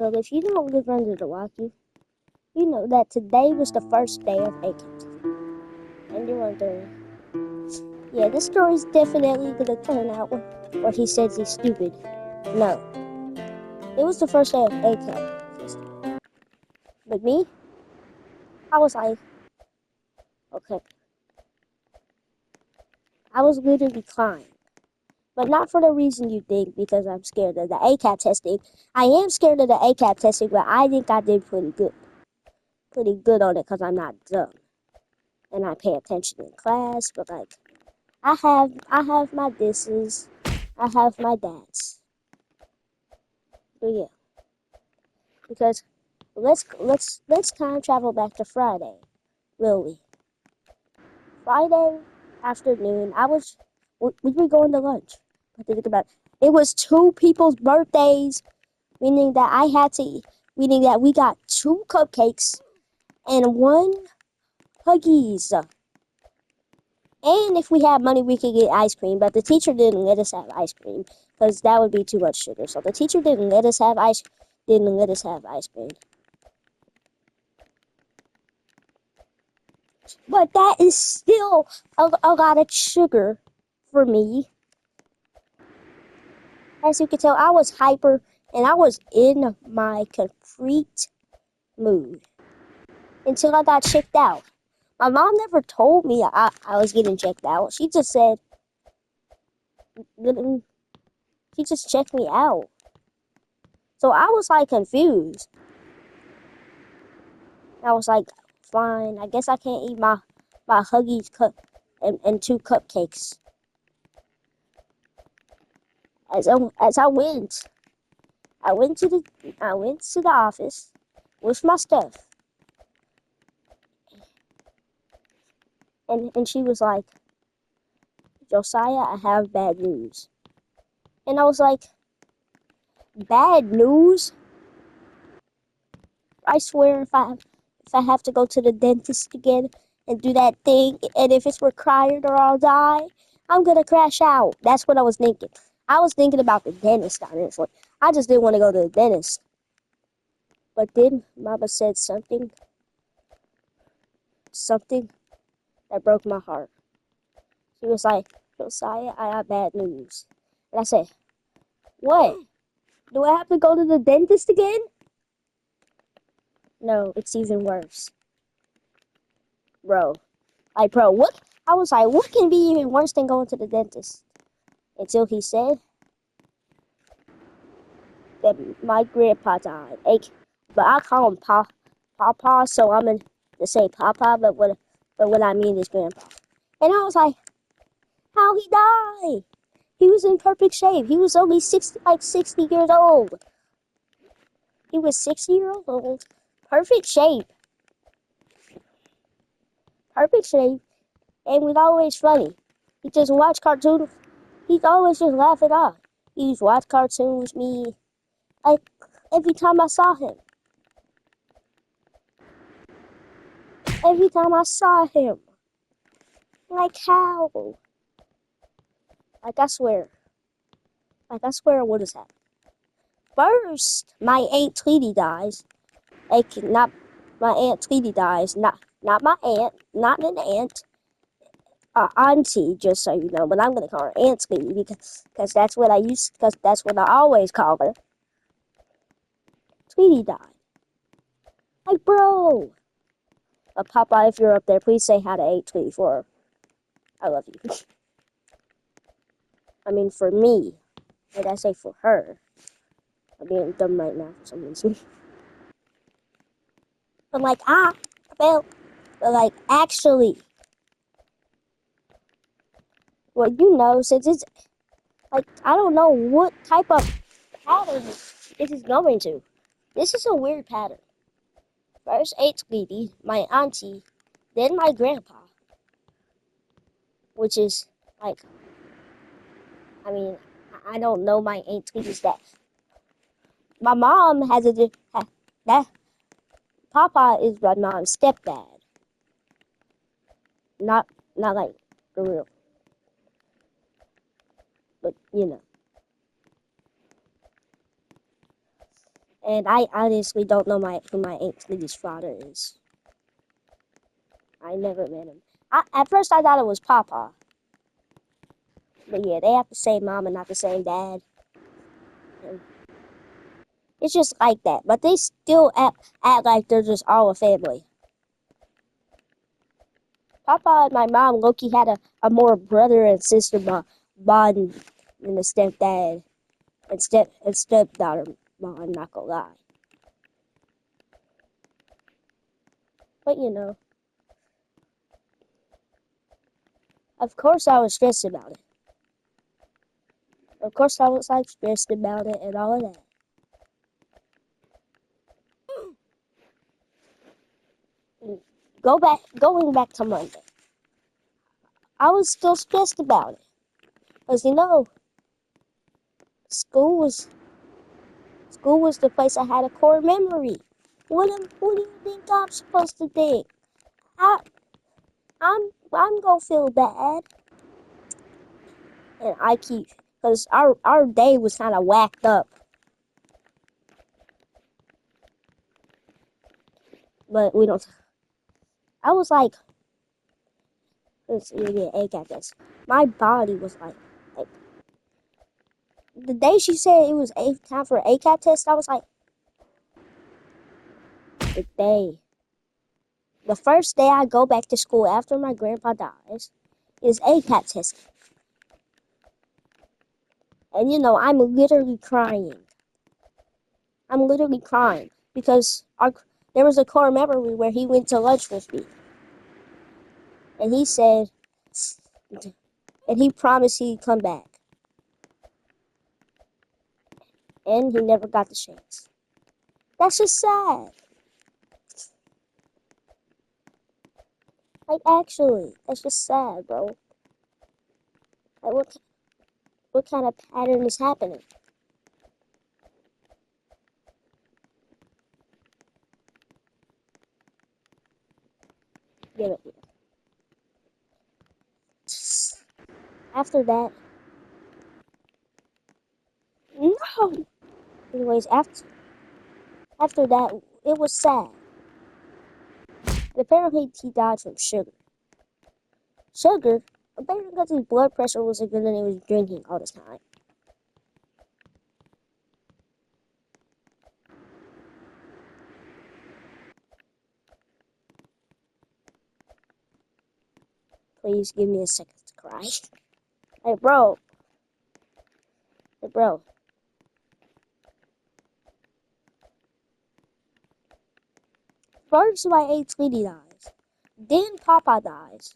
Look, if you don't live under the rock, you know that today was the first day of ACAT. And you're wondering, yeah, this story's definitely gonna turn out where he says he's stupid. No, it was the first day of ACAT. But me, I was like, okay, I was literally crying. But not for the reason you think, because I'm scared of the ACAT testing. I am scared of the ACAT testing, but I think I did pretty good. Pretty good on it because I'm not dumb. And I pay attention in class, but like, I have my disses. I have my dads. But yeah. Because let's time travel back to Friday, will we? Friday afternoon, we were going to lunch. But think about it. It was two people's birthdays, meaning that we got two cupcakes and one Huggies. And if we had money, we could get ice cream. But the teacher didn't let us have ice cream because that would be too much sugar. So the teacher didn't let us have ice cream. But that is still a lot of sugar for me. As you can tell, I was hyper and I was in my complete mood until I got checked out. My mom never told me I was getting checked out. She just said, she just checked me out. So I was like confused. I was like, fine, I guess I can't eat my Huggies cup and two cupcakes. As I went to the office with my stuff. And she was like, Josiah, I have bad news. And I was like, bad news? I swear if I have to go to the dentist again and do that thing, and if it's required or I'll die, I'm gonna crash out. That's what I was thinking. I was thinking about the dentist, honestly. I just didn't want to go to the dentist. But then Mama said something that broke my heart. She was like, Josiah, I have bad news. And I said, what? Do I have to go to the dentist again? No, it's even worse. Bro, what? I was like, what can be even worse than going to the dentist? Until he said that my grandpa died. But I call him Papa, so I'm going to say Papa, but what I mean is grandpa. And I was like, how he died? He was in perfect shape. He was only 60 years old. He was 60 years old. Perfect shape. And was always funny. He just watched cartoons. He'd always just laugh it off. He just watch cartoons with me. Like, every time I saw him. Like, how? Like, I swear what has happened. First, my Aunt Tweety dies. Not my Aunt Tweety dies. Not my aunt. Not an aunt. Auntie, just so you know. But I'm going to call her Aunt Tweety because that's what I always call her. Tweety died. Like, bro. Papa, if you're up there, please say hi to Aunt Tweety for her. I love you. I mean, for me. Did I say for her? I'm being dumb right now for some reason. But like, actually. Well, you know, since it's, like, I don't know what type of pattern this is going to. This is a weird pattern. First Aunt Tweety, my auntie, then my grandpa. Which is, like, I mean, I don't know my Aunt Tweety's death. My mom has that. Papa is my mom's stepdad. Not like, for real. But, you know. And I honestly don't know who my Aunt Smitty's father is. I never met him. At first I thought it was Papa. But yeah, they have the same mom and not the same dad. And it's just like that. But they still act like they're just all a family. Papa and my mom, Loki, had a more brother and sister bond than the stepdad and stepdaughter bond, I'm not gonna lie. But you know, of course I was stressed about it. Of course I was like stressed about it and all of that. Going back to Monday. I was still stressed about it. Because you know, school was the place I had a core memory. What do you think I'm supposed to think? I I'm gonna feel bad. And I keep because our day was kind of whacked up. But we don't. I was like, let's get egg at this. My body was like the day she said it was time for an ACAT test. I was like, the day. The first day I go back to school after my grandpa dies is ACAT testing. And you know, I'm literally crying. I'm literally crying because there was a core memory where he went to lunch with me. And he said, and he promised he'd come back. And he never got the chance. That's just sad. Like, actually, that's just sad, bro. Like, what kind of pattern is happening? Give it here. After that, no. Anyways, after that, it was sad. And apparently, he died from sugar. Sugar? Apparently, because his blood pressure wasn't good and he was drinking all the time. Please give me a second to cry. Hey, bro. Hey, bro. First, my Aunt Sweetie dies. Then Papa dies.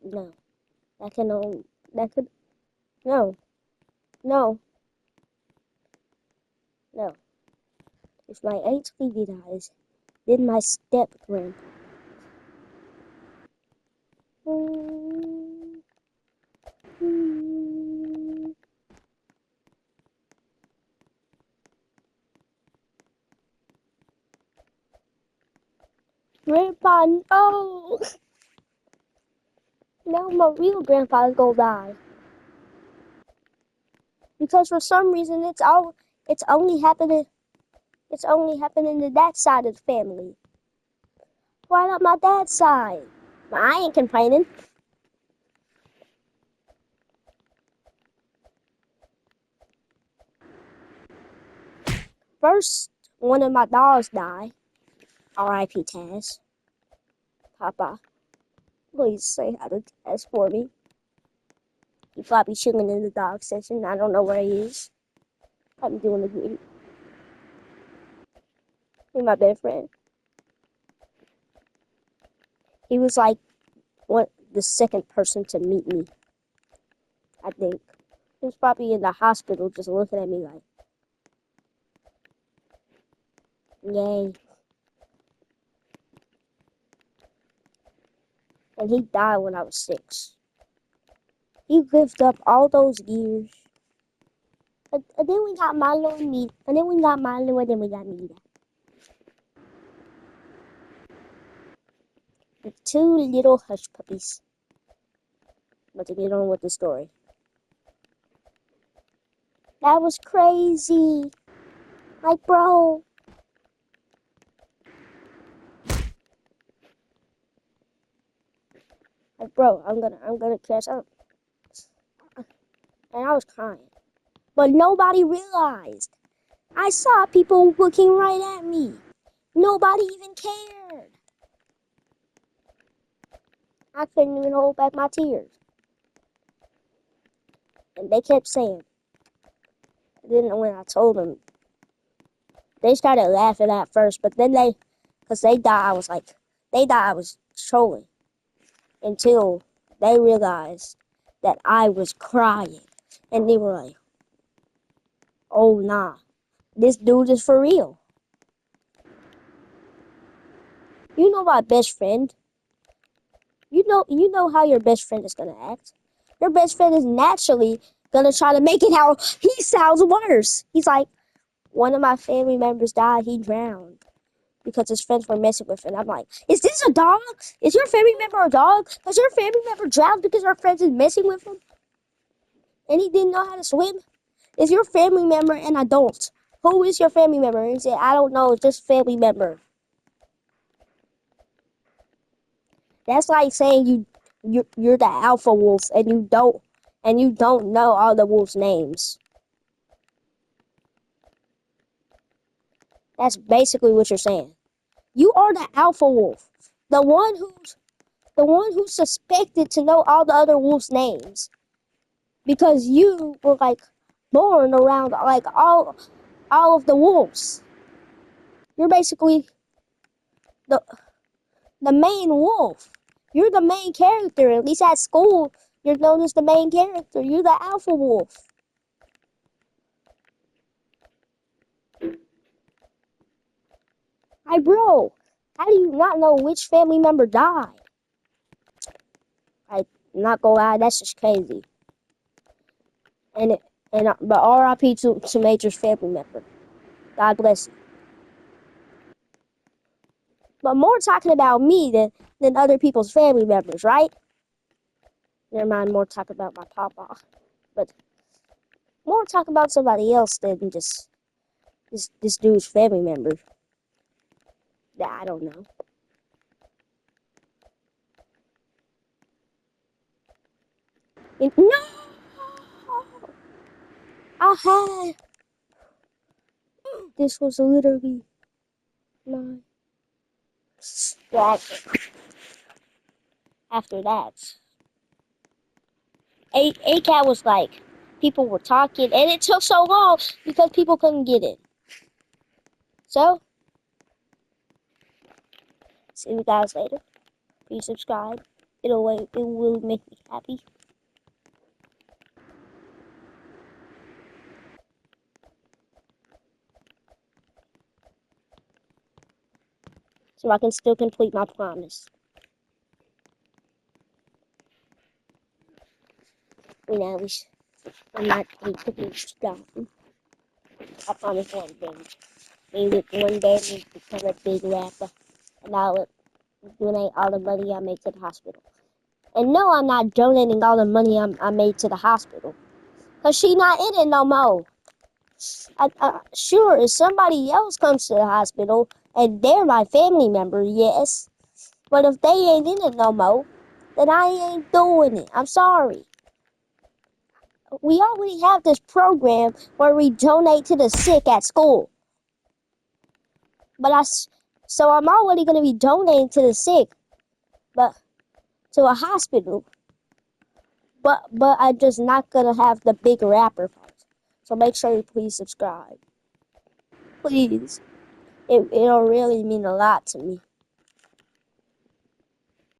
No. That could, no. No. No. If my Aunt Sweetie dies, then my step-grandpa. Grandpa, no! Now my real grandpa is gonna die. Because for some reason it's only happening to that side of the family. Why not my dad's side? But I ain't complaining. First, one of my dogs died. R.I.P. Taz. Papa, please say hi to Taz for me. He probably chilling in the dog section. I don't know where he is. I'm doing the good. He's my best friend. He was like the second person to meet me. I think. He was probably in the hospital just looking at me like, yay. And he died when I was 6. He lived up all those years. And then we got Milo and me. And then we got Milo and then we got Nita. With 2 little hush puppies. But to get on with the story. That was crazy. Like, bro. Like, bro, I'm gonna catch up. And I was crying. But nobody realized. I saw people looking right at me. Nobody even cared. I couldn't even hold back my tears. And they kept saying, then when I told them, they started laughing at first, but then because they thought I was trolling until they realized that I was crying. And they were like, oh nah, this dude is for real. You know my best friend. You know how your best friend is gonna act. Your best friend is naturally gonna try to make it how he sounds worse. He's like, one of my family members died, he drowned because his friends were messing with him. I'm like, is this a dog? Is your family member a dog? Does your family member drown because our friends is messing with him? And he didn't know how to swim? Is your family member an adult? Who is your family member? And he said, I don't know, it's just family member. That's like saying you're the alpha wolf and you don't know all the wolves' names. That's basically what you're saying. You are the alpha wolf, the one who's suspected to know all the other wolves' names, because you were like born around like all of the wolves. You're basically the main wolf. You're the main character. At least at school, you're known as the main character. You're the alpha wolf. Hey, bro, how do you not know which family member died? I'm not gonna lie, that's just crazy. And but R.I.P. to Major's family member. God bless you. But more talking about me than other people's family members, right? Never mind, more talk about my papa. But more talk about somebody else than just this dude's family member that I don't know. And, no! I had. This was literally my. Well, after that, ACAT was like, people were talking, and it took so long because people couldn't get in. So, see you guys later. Please subscribe. It will make me happy. So I can still complete my promise. You know, I'm not completely strong. I promise one thing. Maybe one day we become a big rapper, and I'll donate all the money I make to the hospital. And no, I'm not donating all the money I made to the hospital, cause she not in it no more. Sure, if somebody else comes to the hospital and they're my family member, yes. But if they ain't in it no more, then I ain't doing it. I'm sorry. We already have this program where we donate to the sick at school. So I'm already going to be donating to the sick, but to a hospital. But I'm just not going to have the big rapper part. So make sure you please subscribe. Please. It'll really mean a lot to me.